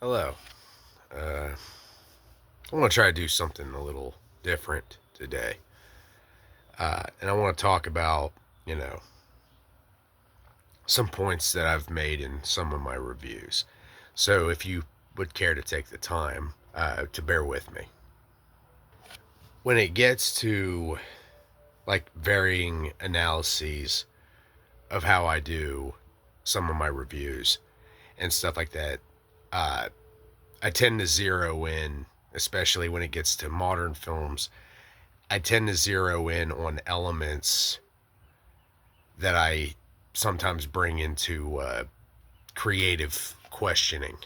Hello. Uh, I want to try to do something a little different today. And I want to talk about, you know, some points that I've made in some of my reviews. So if you would care to take the time to bear with me. When it gets to like varying analyses of how I do some of my reviews and stuff like that, uh, I tend to zero in, especially when it gets to modern films. I tend to zero in on elements that I sometimes bring into creative questioning.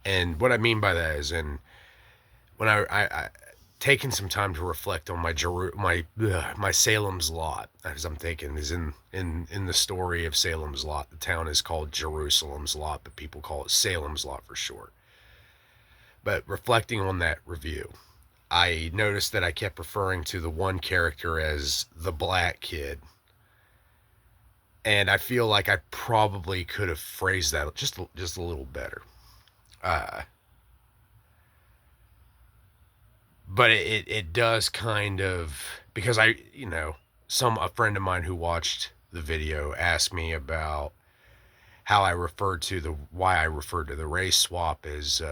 And what I mean by that is, when I taking some time to reflect on my Salem's Lot, as I'm thinking, is in the story of Salem's Lot. The town is called Jerusalem's Lot, but people call it Salem's Lot for short. But reflecting on that review, I noticed that I kept referring to the one character as the black kid, and I feel like I probably could have phrased that just a little better. Uh, but it does kind of, because some a friend of mine who watched the video asked me about how I referred to the why I referred to the race swap as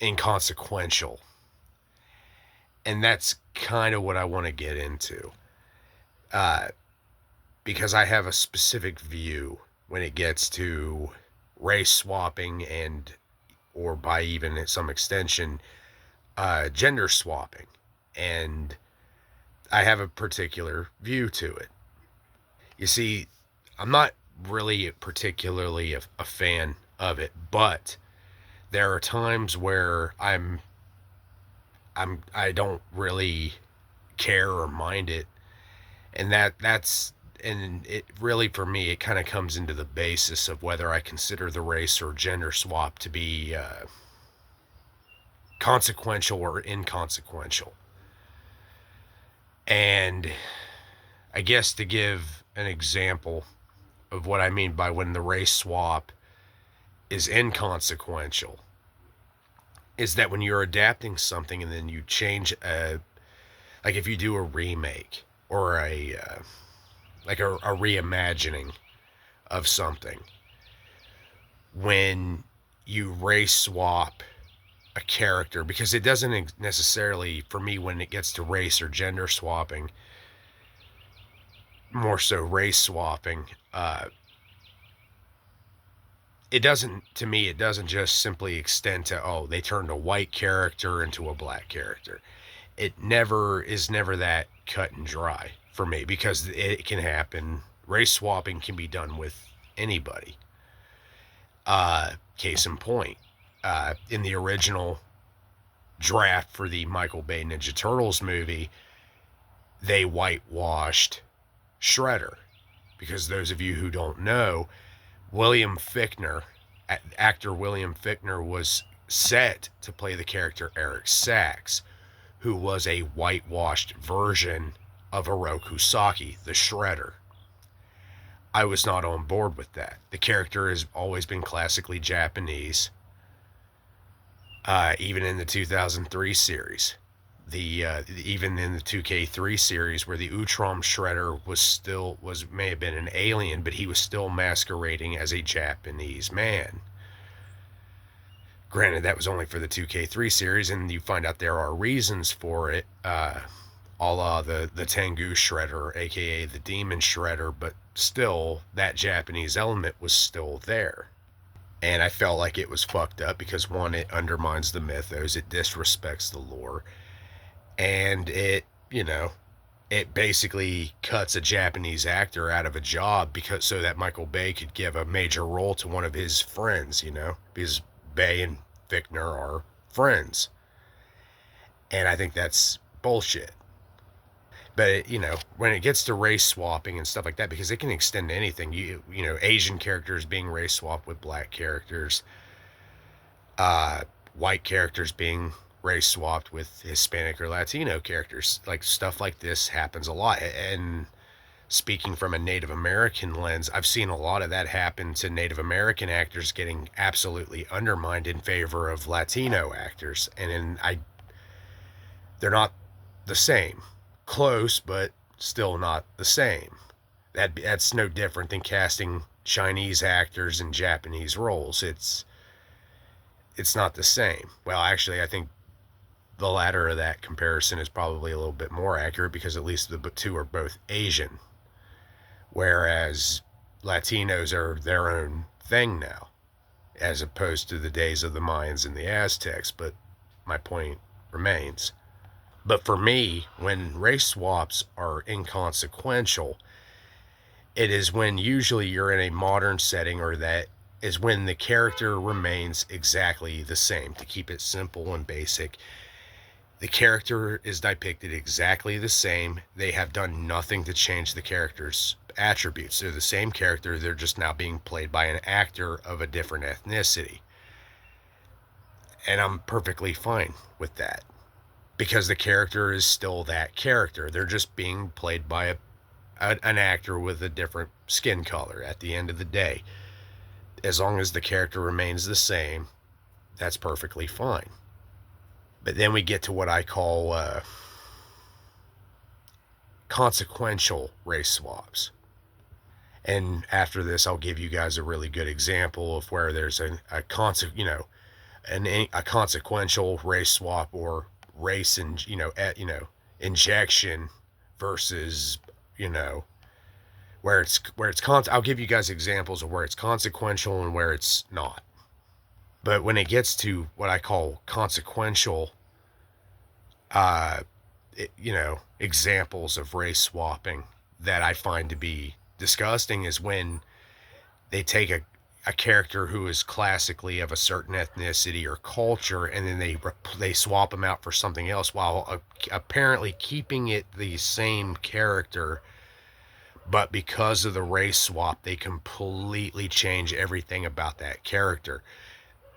inconsequential, and that's kind of what I want to get into. Uh, because I have a specific view when it gets to race swapping and, or by even some extension, gender swapping. And I have a particular view to it. You see, I'm not really particularly a fan of it, but there are times where I don't really care or mind it, and and it really, for me, it kind of comes into the basis of whether I consider the race or gender swap to be consequential or inconsequential. And I guess to give an example of what I mean by when the race swap is inconsequential, is that when you're adapting something and then you change like if you do a remake or a reimagining of something, when you race swap a character, because it doesn't necessarily, for me, when it gets to race or gender swapping, more so race swapping, it doesn't just simply extend to, oh, they turned a white character into a black character. It never that cut and dry for me, because it can happen. Race swapping can be done with anybody. Case in point, in the original draft for the Michael Bay Ninja Turtles movie, they whitewashed Shredder. Because those of you who don't know, William Fichtner, actor William Fichtner, was set to play the character Eric Sachs, who was a whitewashed version of Hiroku Saki, the Shredder. I was not on board with that. The character has always been classically Japanese, even in the 2003 series. Even in the 2K3 series, where the Utrom Shredder was may have been an alien, but he was still masquerading as a Japanese man. Granted, that was only for the 2K3 series, and you find out there are reasons for it, a la the Tengu Shredder, aka the Demon Shredder, but still, that Japanese element was still there. And I felt like it was fucked up because, one, it undermines the mythos, it disrespects the lore, and it basically cuts a Japanese actor out of a job because so that Michael Bay could give a major role to one of his friends, because Bay and Fichtner are friends. And I think that's bullshit. But when it gets to race swapping and stuff like that, because it can extend to anything, Asian characters being race swapped with black characters, white characters being race swapped with Hispanic or Latino characters, like stuff like this happens a lot. And speaking from a Native American lens, I've seen a lot of that happen to Native American actors getting absolutely undermined in favor of Latino actors. They're not the same. Close, but still not the same. That's no different than casting Chinese actors in Japanese roles. It's not the same. Well, actually, I think the latter of that comparison is probably a little bit more accurate because at least the two are both Asian, whereas Latinos are their own thing now, as opposed to the days of the Mayans and the Aztecs. But my point remains. But for me, when race swaps are inconsequential, it is when usually you're in a modern setting, or that is when the character remains exactly the same. To keep it simple and basic, the character is depicted exactly the same. They have done nothing to change the character's attributes. They're the same character, they're just now being played by an actor of a different ethnicity. And I'm perfectly fine with that, because the character is still that character. They're just being played by an actor with a different skin color at the end of the day. As long as the character remains the same, that's perfectly fine. But then we get to what I call consequential race swaps. And after this, I'll give you guys a really good example of where there's a consequential race swap, or race and injection versus I'll give you guys examples of where it's consequential and where it's not. But when it gets to what I call consequential examples of race swapping that I find to be disgusting is when they take a character who is classically of a certain ethnicity or culture, and then they swap them out for something else, while apparently keeping it the same character, but because of the race swap, they completely change everything about that character.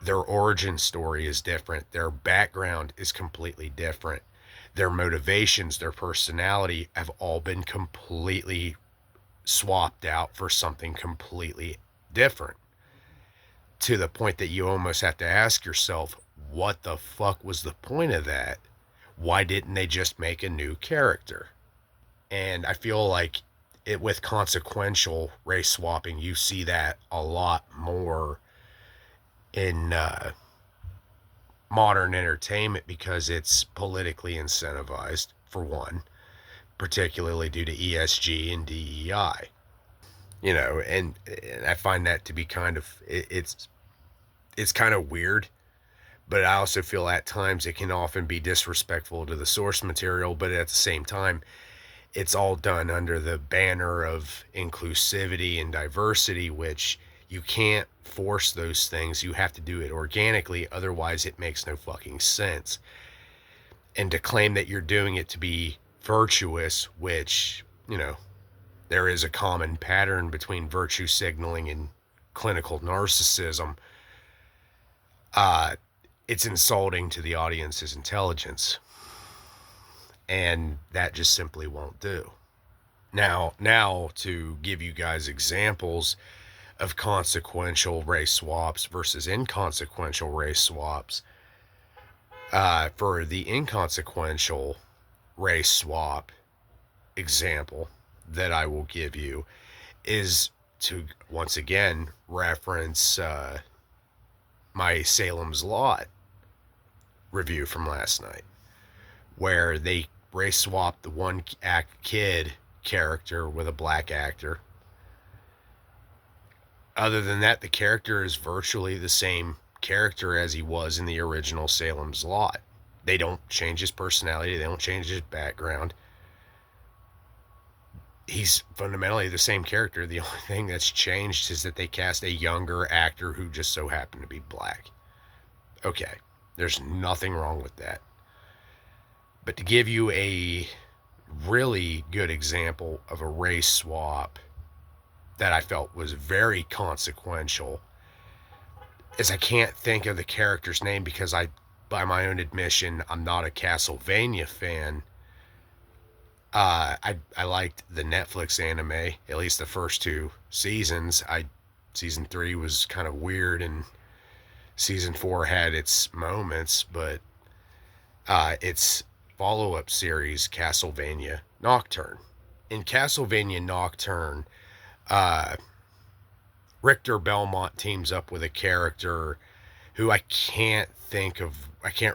Their origin story is different. Their background is completely different. Their motivations, their personality have all been completely swapped out for something completely different. To the point that you almost have to ask yourself, what the fuck was the point of that? Why didn't they just make a new character? And I feel like with consequential race swapping, you see that a lot more in modern entertainment, because it's politically incentivized, for one, particularly due to ESG and DEI. And I find that to be kind of, it's kind of weird, but I also feel at times it can often be disrespectful to the source material. But at the same time, it's all done under the banner of inclusivity and diversity, which you can't force those things. You have to do it organically. Otherwise, it makes no fucking sense. And to claim that you're doing it to be virtuous, which, there is a common pattern between virtue signaling and clinical narcissism, it's insulting to the audience's intelligence. And that just simply won't do. Now to give you guys examples of consequential race swaps versus inconsequential race swaps. For the inconsequential race swap example that I will give you is to once again reference my Salem's Lot review from last night, where they race swapped the one kid character with a black actor. Other than that, the character is virtually the same character as he was in the original Salem's Lot. They don't change his personality. They don't change his background. He's fundamentally the same character. The only thing that's changed is that they cast a younger actor who just so happened to be black. Okay, there's nothing wrong with that. But to give you a really good example of a race swap that I felt was very consequential, is I can't think of the character's name because by my own admission, I'm not a Castlevania fan. I liked the Netflix anime, at least the first two seasons. Season three was kind of weird, and season four had its moments, but its follow up series, Castlevania Nocturne. In Castlevania Nocturne, uh, Richter Belmont teams up with a character who I can't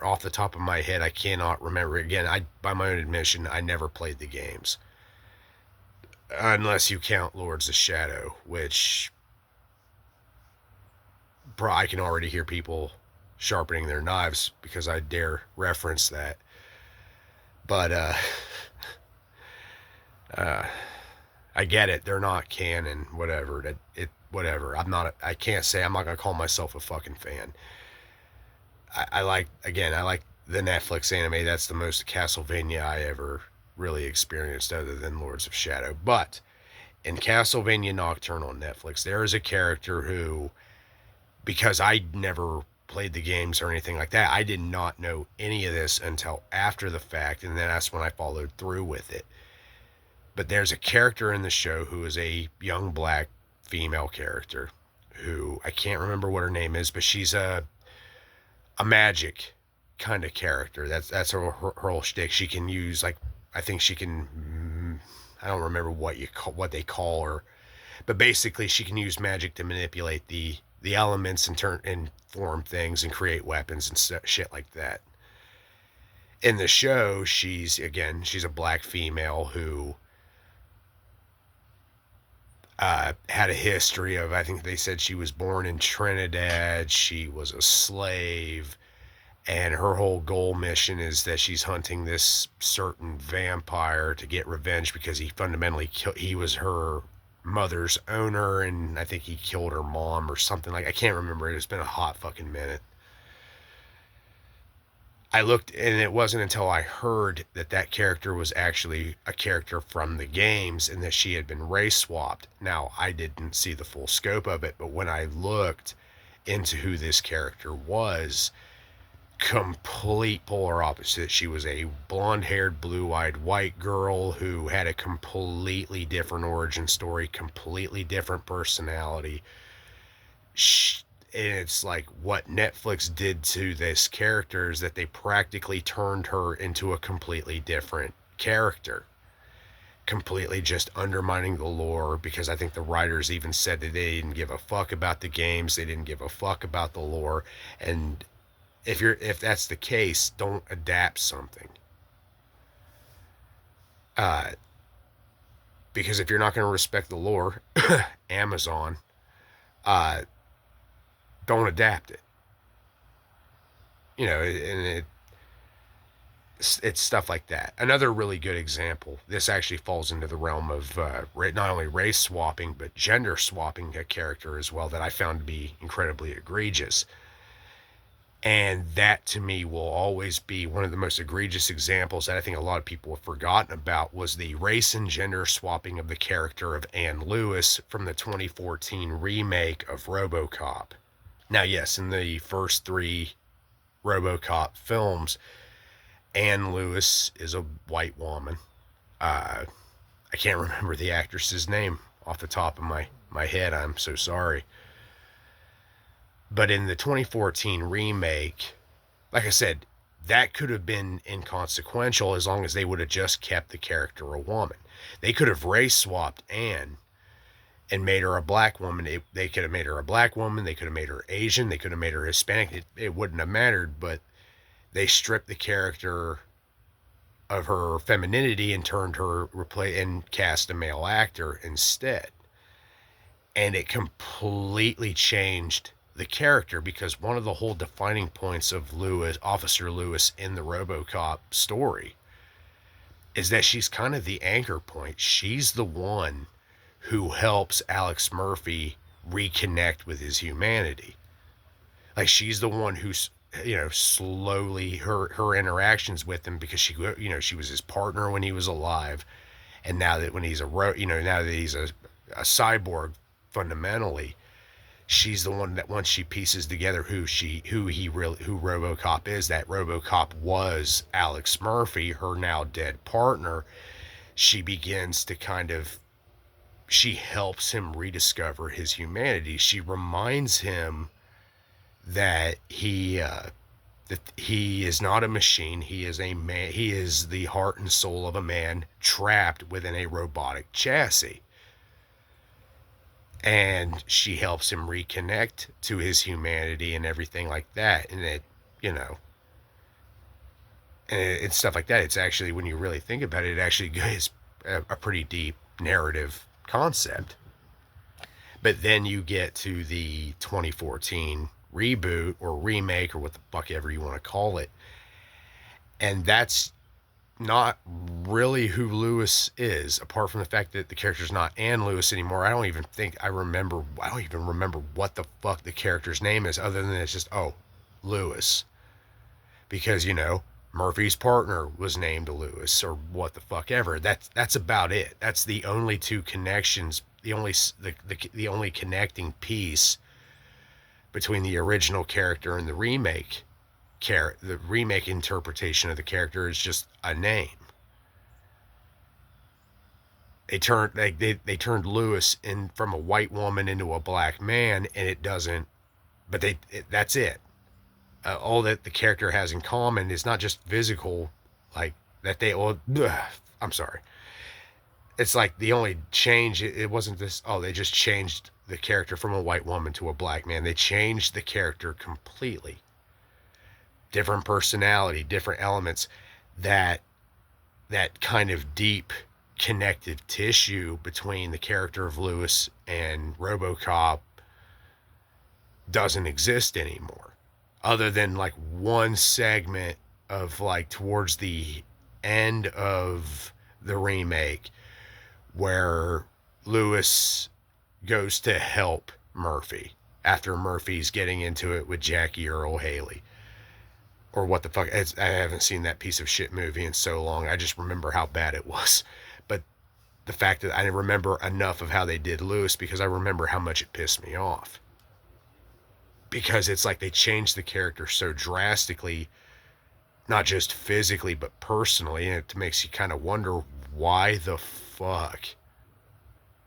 off the top of my head, I cannot remember. Again, by my own admission, I never played the games. Unless you count Lords of Shadow, which, bro, I can already hear people sharpening their knives because I dare reference that. But uh, I get it. They're not canon, whatever. Whatever. I can't say I'm not gonna call myself a fucking fan. I like, again, I like the Netflix anime. That's the most Castlevania I ever really experienced, other than Lords of Shadow. But in Castlevania Nocturne on Netflix, there is a character who, because I never played the games or anything like that, I did not know any of this until after the fact, and then that's when I followed through with it. But there's a character in the show who is a young black female character who I can't remember what her name is, but she's a magic kind of character. That's her whole shtick. She can use, like, I think she can. I don't remember what they call her, but basically she can use magic to manipulate the elements and turn and form things and create weapons and shit like that. In the show, she's a black female who had a history of, I think they said she was born in Trinidad, she was a slave, and her whole goal mission is that she's hunting this certain vampire to get revenge because he was her mother's owner, and I think he killed her mom or something. Like, I can't remember. It's been a hot fucking minute. I looked, and it wasn't until I heard that character was actually a character from the games and that she had been race swapped. Now, I didn't see the full scope of it, but when I looked into who this character was, complete polar opposite. She was a blonde-haired, blue-eyed white girl who had a completely different origin story, completely different personality. And it's like what Netflix did to this character is that they practically turned her into a completely different character, completely just undermining the lore, because I think the writers even said that they didn't give a fuck about the games, they didn't give a fuck about the lore. And if that's the case, don't adapt something. Because if you're not going to respect the lore, Amazon, don't adapt it. And it's stuff like that. Another really good example, this actually falls into the realm of not only race swapping, but gender swapping a character as well, that I found to be incredibly egregious. And that, to me, will always be one of the most egregious examples that I think a lot of people have forgotten about, was the race and gender swapping of the character of Anne Lewis from the 2014 remake of RoboCop. Now, yes, in the first three RoboCop films, Anne Lewis is a white woman. I can't remember the actress's name off the top of my head. I'm so sorry. But in the 2014 remake, like I said, that could have been inconsequential as long as they would have just kept the character a woman. They could have race swapped Anne and made her a black woman. They could have made her a black woman. They could have made her Asian. They could have made her Hispanic. It wouldn't have mattered, but they stripped the character of her femininity and turned her, and cast a male actor instead. And it completely changed the character, because one of the whole defining points of Officer Lewis in the RoboCop story, is that she's kind of the anchor point. She's the one who helps Alex Murphy reconnect with his humanity. Like, she's the one who's, slowly her interactions with him, because she was his partner when he was alive, and now that when he's now that he's a cyborg fundamentally, she's the one that, once she pieces together who RoboCop is, that RoboCop was Alex Murphy, her now dead partner. she begins to she helps him rediscover his humanity. She reminds him that he is not a machine. He is a man. He is the heart and soul of a man trapped within a robotic chassis. And she helps him reconnect to his humanity and everything like that. And and stuff like that. It's actually, when you really think about it, it actually is a pretty deep narrative concept. But then you get to the 2014 reboot or remake or what the fuck ever you want to call it. And that's not really who Lewis is, apart from the fact that the character's not Anne Lewis anymore. I don't even remember what the fuck the character's name is, other than it's just, oh, Lewis. Because, Murphy's partner was named Lewis, or what the fuck ever. That's about it. That's the only two connections, the only connecting piece between the original character and the remake. The remake interpretation of the character is just a name. They turned Lewis in from a white woman into a black man, and it doesn't. But that's it. All that the character has in common is not just physical, like that they all. I'm sorry. It's like the only change. It wasn't this. Oh, they just changed the character from a white woman to a black man. They changed the character completely. Different personality, different elements. That kind of deep connective tissue between the character of Lewis and RoboCop doesn't exist anymore, other than like one segment of like towards the end of the remake where Lewis goes to help Murphy after Murphy's getting into it with Jackie Earle Haley. Or what the fuck. I haven't seen that piece of shit movie in so long. I just remember how bad it was. But the fact that I remember enough of how they did Lewis, because I remember how much it pissed me off. Because it's like they changed the character so drastically, not just physically, but personally. And it makes you kind of wonder, why the fuck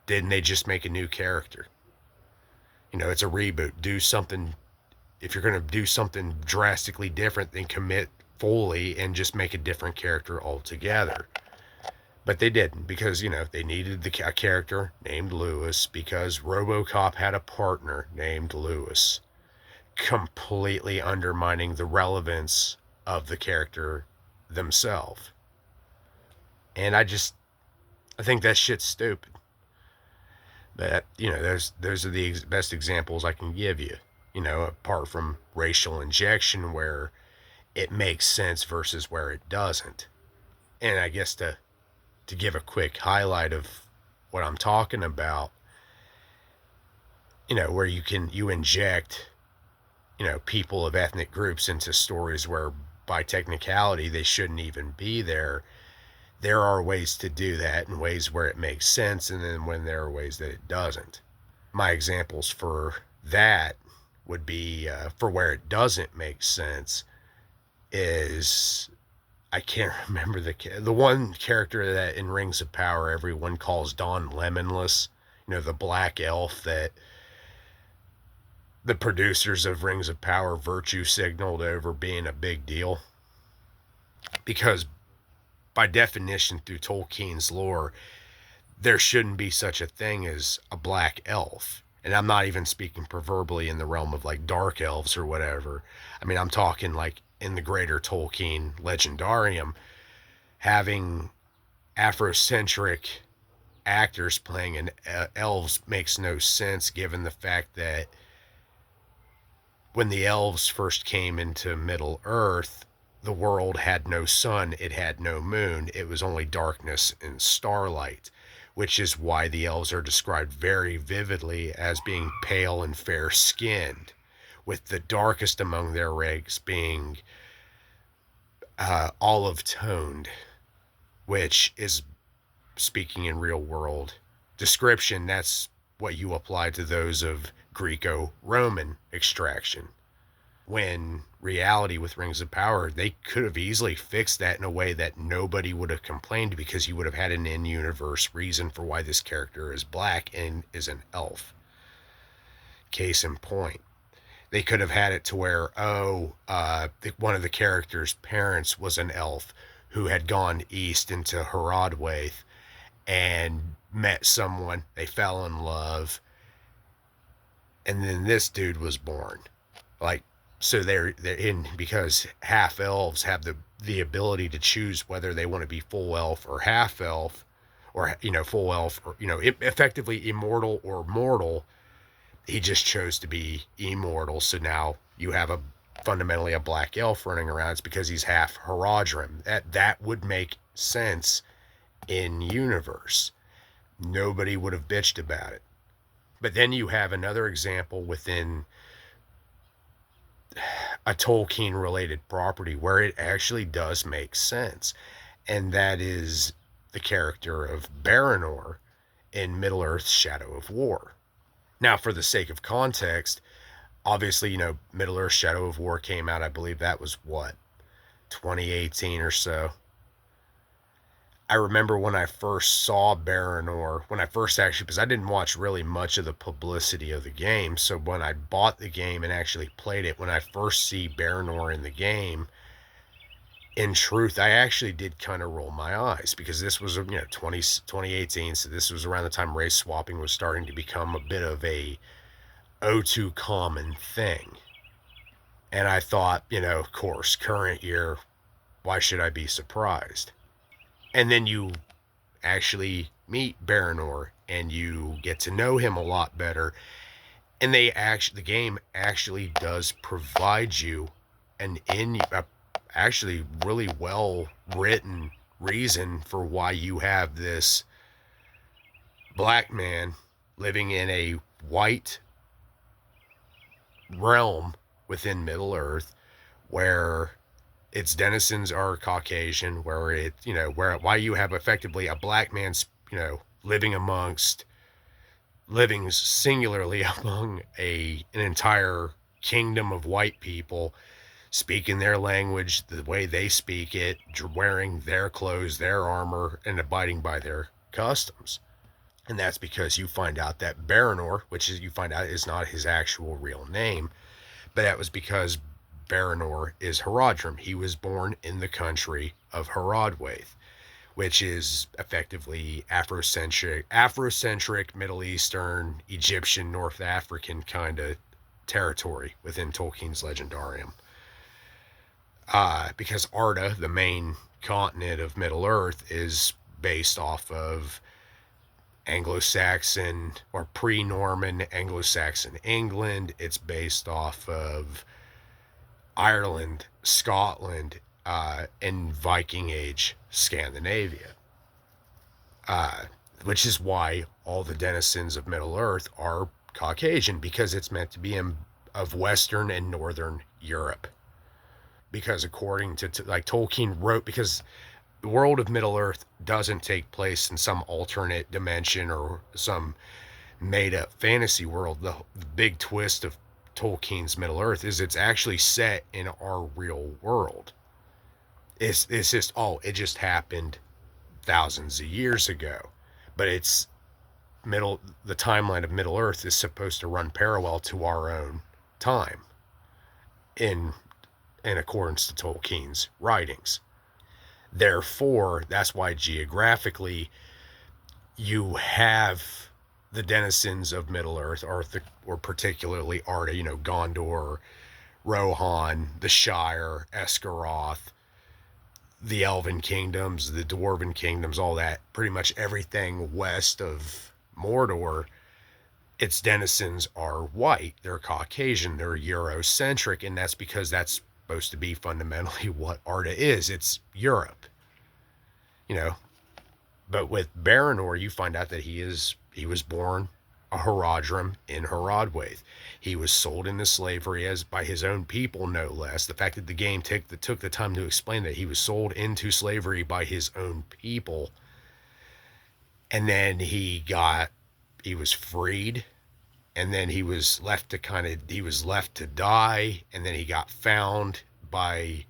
didn't they just make a new character? It's a reboot. Do something. If you're going to do something drastically different, then commit fully and just make a different character altogether. But they didn't, because, they needed a character named Lewis, because RoboCop had a partner named Lewis, completely undermining the relevance of the character themselves. And I think that shit's stupid. But, those are the best examples I can give you. Apart from racial injection, where it makes sense versus where it doesn't. And I guess to give a quick highlight of what I'm talking about, where you inject, people of ethnic groups into stories where by technicality they shouldn't even be there. There are ways to do that, and ways where it makes sense, and then when there are ways that it doesn't. My examples for that would be, for where it doesn't make sense, is, I can't remember the one character that in Rings of Power everyone calls Don Lemonless, the black elf that the producers of Rings of Power virtue signaled over being a big deal. Because by definition, through Tolkien's lore, there shouldn't be such a thing as a black elf. And I'm not even speaking proverbially in the realm of like dark elves or whatever. I mean, I'm talking like in the greater Tolkien legendarium, having Afrocentric actors playing elves makes no sense, given the fact that when the elves first came into Middle Earth, the world had no sun, it had no moon, it was only darkness and starlight. Which is why the elves are described very vividly as being pale and fair-skinned, with the darkest among their race being olive-toned, which is, speaking in real-world description, that's what you apply to those of Greco-Roman extraction. When reality with Rings of Power, they could have easily fixed that in a way that nobody would have complained, because you would have had an in-universe reason for why this character is black and is an elf. Case in point. They could have had it to where, one of the characters' parents was an elf who had gone east into Herodwaith and met someone. They fell in love, and then this dude was born. Like, so they're in, because half elves have the ability to choose whether they want to be full elf or half elf, or full elf, or effectively immortal or mortal. He just chose to be immortal, so now you have fundamentally a black elf running around. It's because he's half Haradrim. That would make sense in universe. Nobody would have bitched about it. But then you have another example within a Tolkien related property where it actually does make sense, and that is the character of Baranor in Middle Earth's Shadow of War. Now, for the sake of context, obviously, Middle Earth Shadow of War came out, I believe that was 2018 or so. I remember when I first saw Baranor, because I didn't watch really much of the publicity of the game, so when I bought the game and actually played it, when I first see Baranor in the game, in truth, I actually did kind of roll my eyes, because this was, 2018, so this was around the time race swapping was starting to become a bit of a O2 common thing. And I thought, of course, current year, why should I be surprised? And then you actually meet Baranor and you get to know him a lot better. And the game actually does provide you actually really well written reason for why you have this black man living in a white realm within Middle Earth, where its denizens are Caucasian, where why you have effectively a black man's, living singularly among an entire kingdom of white people, speaking their language the way they speak it, wearing their clothes, their armor, and abiding by their customs. And that's because you find out that Baranor, you find out is not his actual real name, but that was because Baranor is Haradrim. He was born in the country of Herodwaith, which is effectively Afrocentric, Middle Eastern, Egyptian, North African kind of territory within Tolkien's Legendarium. Because Arda, the main continent of Middle Earth, is based off of Anglo-Saxon or pre-Norman Anglo-Saxon England. It's based off of Ireland, Scotland, and Viking Age Scandinavia. Which is why all the denizens of Middle Earth are Caucasian, because it's meant to be of Western and Northern Europe. Because according to like Tolkien wrote, because the world of Middle Earth doesn't take place in some alternate dimension or some made-up fantasy world. The big twist of Tolkien's Middle Earth is it's actually set in our real world. It's just, it just happened thousands of years ago. But the timeline of Middle Earth is supposed to run parallel to our own time in accordance to Tolkien's writings. Therefore, that's why geographically you have the denizens of Middle Earth, or particularly Arda, Gondor, Rohan, the Shire, Esgaroth, the Elven kingdoms, the Dwarven kingdoms, all that, pretty much everything west of Mordor, its denizens are white, they're Caucasian, they're Eurocentric, and that's because that's supposed to be fundamentally what Arda is. It's Europe. But with Baranor, you find out that he was born a Haradrim in Herodwaith. He was sold into slavery by his own people, no less. The fact that the game took the time to explain that he was sold into slavery by his own people, and then he was freed and then he was left to die, and then by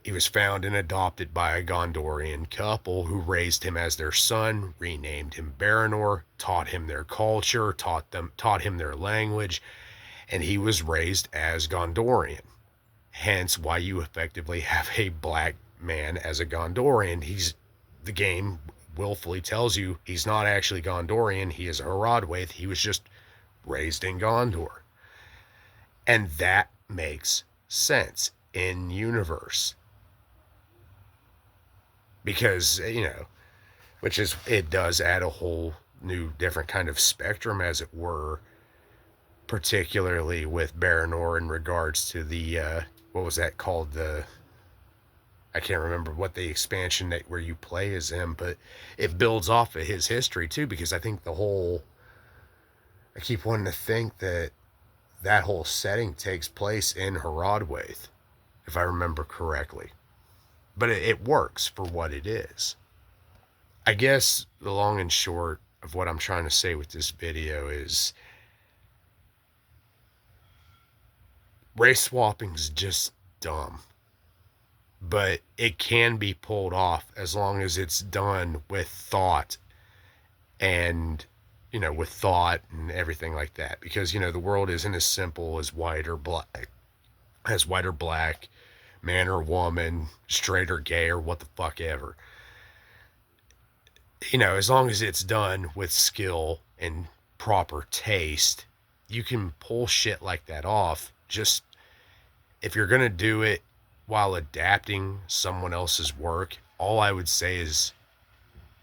he was found and adopted by a Gondorian couple who raised him as their son, renamed him Baranor, taught him their culture, taught him their language, and he was raised as Gondorian. Hence why you effectively have a black man as a Gondorian. The game willfully tells you he's not actually Gondorian, he is a Haradwaith, he was just raised in Gondor. And that makes sense in universe. Because, it does add a whole new different kind of spectrum, as it were, particularly with Baranor in regards to the what was that called, I can't remember what the expansion that where you play as him, but it builds off of his history too, because I think I keep wanting to think that whole setting takes place in Haradwaith, if I remember correctly. But it works for what it is. I guess the long and short of what I'm trying to say with this video is race swapping's just dumb. But it can be pulled off as long as it's done with thought and, with thought and everything like that. Because, the world isn't as simple as white or black, man or woman, straight or gay, or what the fuck ever. As long as it's done with skill and proper taste, you can pull shit like that off. Just if you're going to do it while adapting someone else's work, all I would say is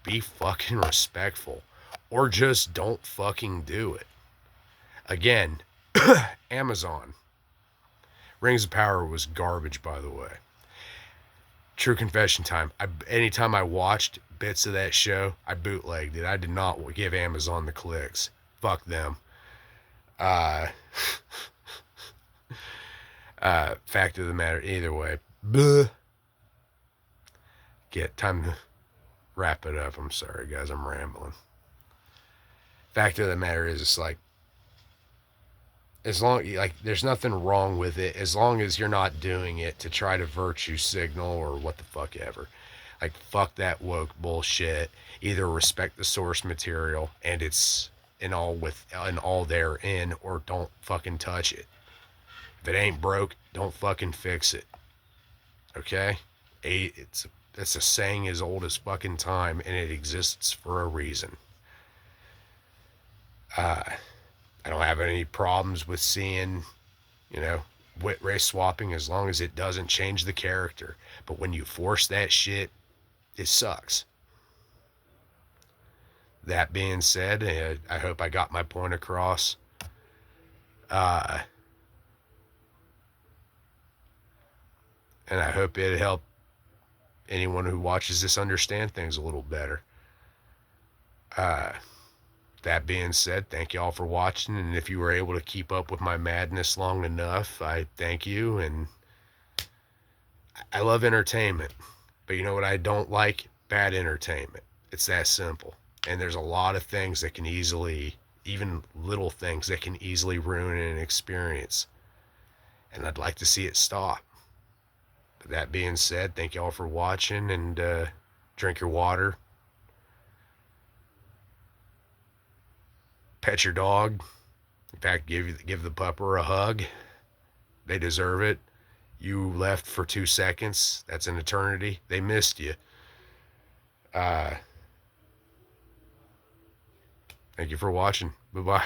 be fucking respectful, or just don't fucking do it. Again, Amazon. Rings of Power was garbage, by the way. True confession time. Anytime I watched bits of that show, I bootlegged it. I did not give Amazon the clicks. Fuck them. Fact of the matter, either way. Bleh. Time to wrap it up. I'm sorry, guys. I'm rambling. Fact of the matter is, it's like, there's nothing wrong with it as long as you're not doing it to try to virtue signal or what the fuck ever. Like, fuck that woke bullshit. Either respect the source material and all therein, or don't fucking touch it. If it ain't broke, don't fucking fix it. Okay? It's a saying as old as fucking time, and it exists for a reason. I don't have any problems with seeing, race swapping as long as it doesn't change the character. But when you force that shit, it sucks. That being said, I hope I got my point across. And I hope it helped anyone who watches this understand things a little better. That being said, thank you all for watching, and if you were able to keep up with my madness long enough, I thank you. And I love entertainment, but you know what I don't like? Bad entertainment. It's that simple. And there's a lot of things that can even little things that can easily ruin an experience, and I'd like to see it stop. But that being said, thank you all for watching, and drink your water. Pet your dog. In fact, give the pupper a hug. They deserve it. You left for 2 seconds. That's an eternity. They missed you. Thank you for watching. Bye-bye.